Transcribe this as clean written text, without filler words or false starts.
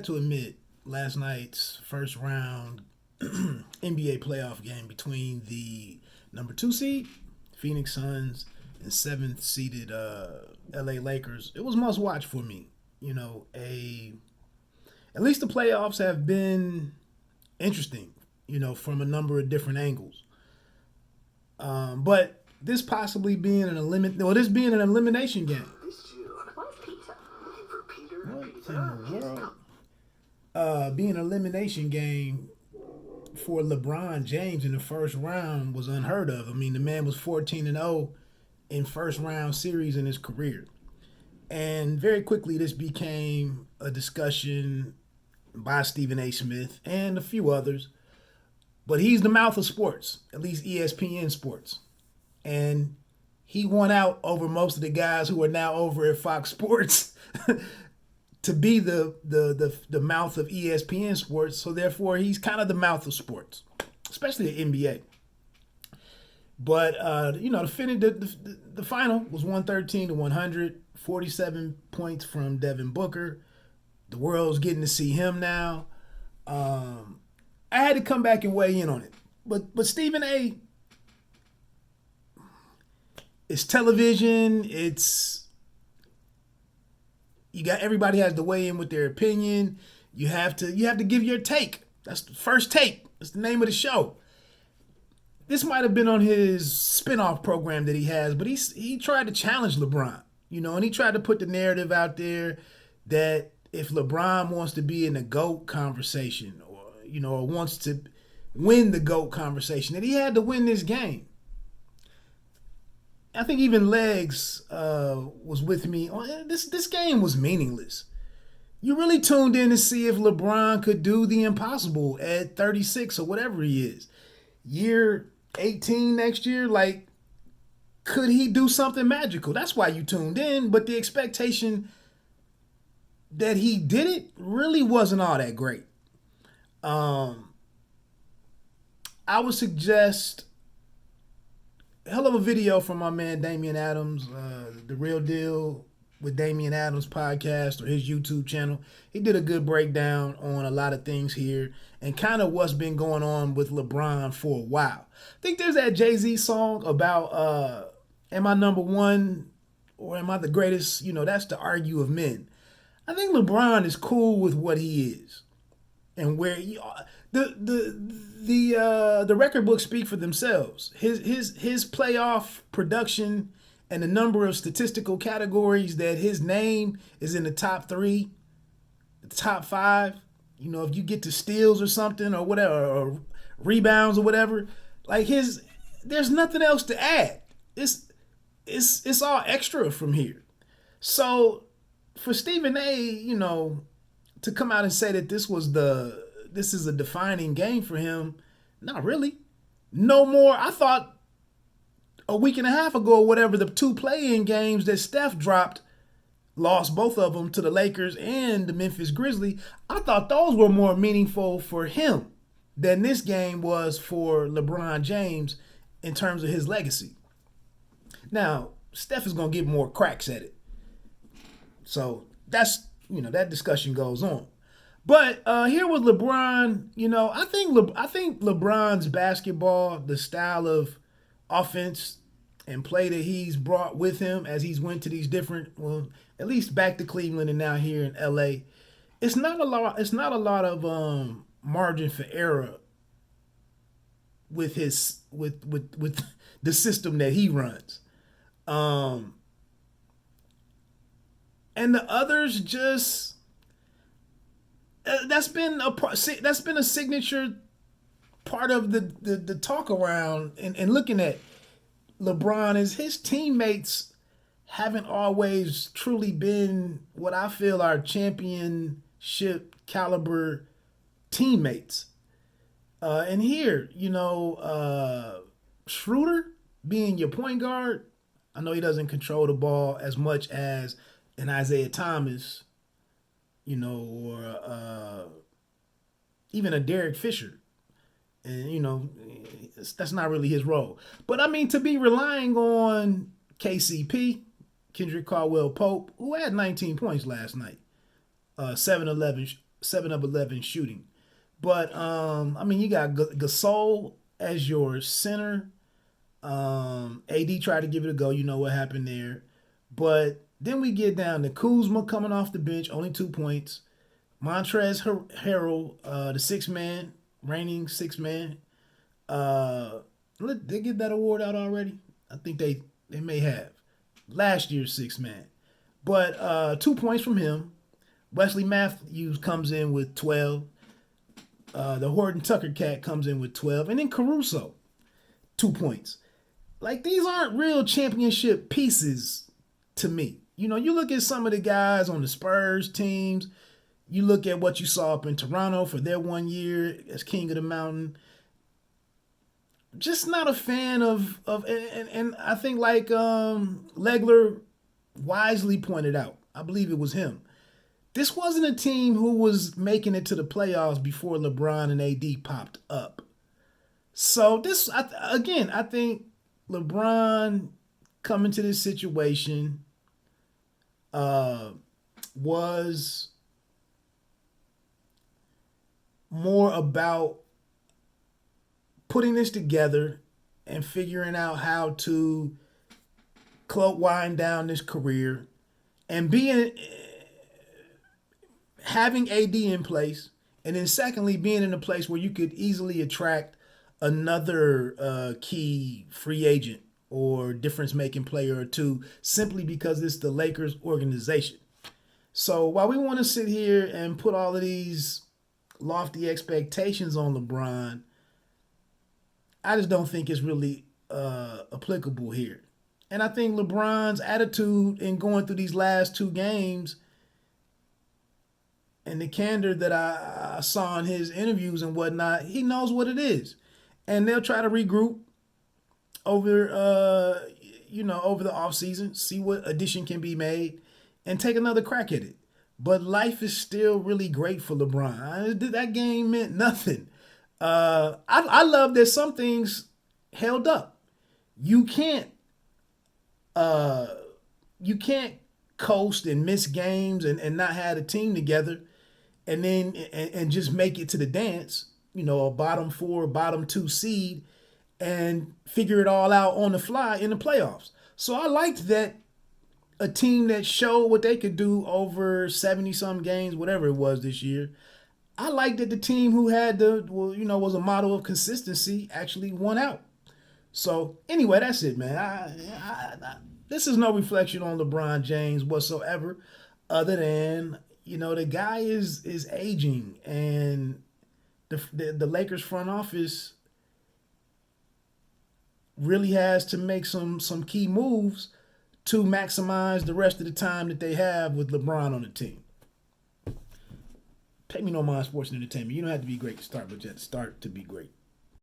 to admit, last night's first round NBA playoff game between the number 2 seed, Phoenix Suns, and 7th seeded LA Lakers, it was must watch for me. You know, at least the playoffs have been interesting, you know, from a number of different angles. But this possibly being this being an elimination game. What's pizza? Looking for Peter? What in the world? Being an elimination game for LeBron James in the first round was unheard of. I mean, the man was 14-0 in first round series in his career. And very quickly, this became a discussion by Stephen A. Smith and a few others. But he's the mouth of sports, at least ESPN Sports. And he won out over most of the guys who are now over at Fox Sports to be the mouth of ESPN Sports. So therefore, he's kind of the mouth of sports, especially the NBA. But, the final was 113-100, 47 points from Devin Booker. The world's getting to see him now. I had to come back and weigh in on it. But Stephen A., it's television. Everybody has to weigh in with their opinion. You have to give your take. That's the first take. That's the name of the show. This might have been on his spinoff program that he has, but he tried to challenge LeBron, and he tried to put the narrative out there that if LeBron wants to be in the GOAT conversation or wants to win the GOAT conversation, that he had to win this game. I think even Legs was with me. This game was meaningless. You really tuned in to see if LeBron could do the impossible at 36 or whatever he is. Year 18 next year, could he do something magical? That's why you tuned in, but the expectation that he did it really wasn't all that great. I would suggest a hell of a video from my man Damian Adams, The Real Deal with Damian Adams podcast or his YouTube channel. He did a good breakdown on a lot of things here and kind of what's been going on with LeBron for a while. I think there's that Jay-Z song about am I number one or am I the greatest? That's the argue of men. I think LeBron is cool with what he is and where the record books speak for themselves. His playoff production and the number of statistical categories that his name is in the top 3, the top 5. If you get to steals or something or whatever, or rebounds or whatever, there's nothing else to add. It's all extra from here. So for Stephen A., to come out and say that this is a defining game for him, not really. No more. I thought a week and a half ago or whatever, the 2 play-in games that Steph dropped, lost both of them to the Lakers and the Memphis Grizzlies. I thought those were more meaningful for him than this game was for LeBron James in terms of his legacy. Now, Steph is going to get more cracks at it. So that's, that discussion goes on. But here with LeBron, I think LeBron's basketball, the style of offense and play that he's brought with him as he's went to these different, at least back to Cleveland and now here in LA, it's not a lot of margin for error with his with the system that he runs. And the others just that's been a signature part of the talk around and looking at LeBron is his teammates haven't always truly been what I feel are championship caliber teammates. And here, Schroeder being your point guard, I know he doesn't control the ball as much as an Isaiah Thomas, or even a Derek Fisher. And, that's not really his role. But, to be relying on KCP, Kendrick Caldwell-Pope, who had 19 points last night, 7-11 7 of 11 shooting. But I mean, you got Gasol as your center. AD tried to give it a go. You know what happened there. But then we get down to Kuzma coming off the bench, only 2 points. Montrezl Harrell, the six man, reigning six man. They get that award out already? I think they may have. Last year's six man. But 2 points from him. Wesley Matthews comes in with 12. The Horton Tucker cat comes in with 12. And then Caruso, 2 points. Like, these aren't real championship pieces to me. You know, you look at some of the guys on the Spurs teams. You look at what you saw up in Toronto for their 1 year as King of the Mountain. Just not a fan of and I think like Legler wisely pointed out, I believe it was him. This wasn't a team who was making it to the playoffs before LeBron and AD popped up. So this, I think LeBron coming to this situation was more about putting this together and figuring out how to wind down this career and having AD in place, and then secondly being in a place where you could easily attract another key free agent or difference-making player or two simply because it's the Lakers organization. So while we want to sit here and put all of these lofty expectations on LeBron, I just don't think it's really applicable here. And I think LeBron's attitude in going through these last two games and the candor that I saw in his interviews and whatnot, he knows what it is. And they'll try to regroup over over the offseason, see what addition can be made, and take another crack at it. But life is still really great for LeBron. That game meant nothing. I love that some things held up. You can't coast and miss games and not have a team together and then and just make it to the dance, a bottom 4, bottom 2 seed and figure it all out on the fly in the playoffs. So I liked that a team that showed what they could do over 70-some games, whatever it was this year. I liked that the team who had was a model of consistency actually won out. So anyway, that's it, man. This is no reflection on LeBron James whatsoever, other than the guy is aging, and the Lakers front office really has to make some key moves to maximize the rest of the time that they have with LeBron on the team. Pay me no mind, sports and entertainment. You don't have to be great to start, but you have to start to be great.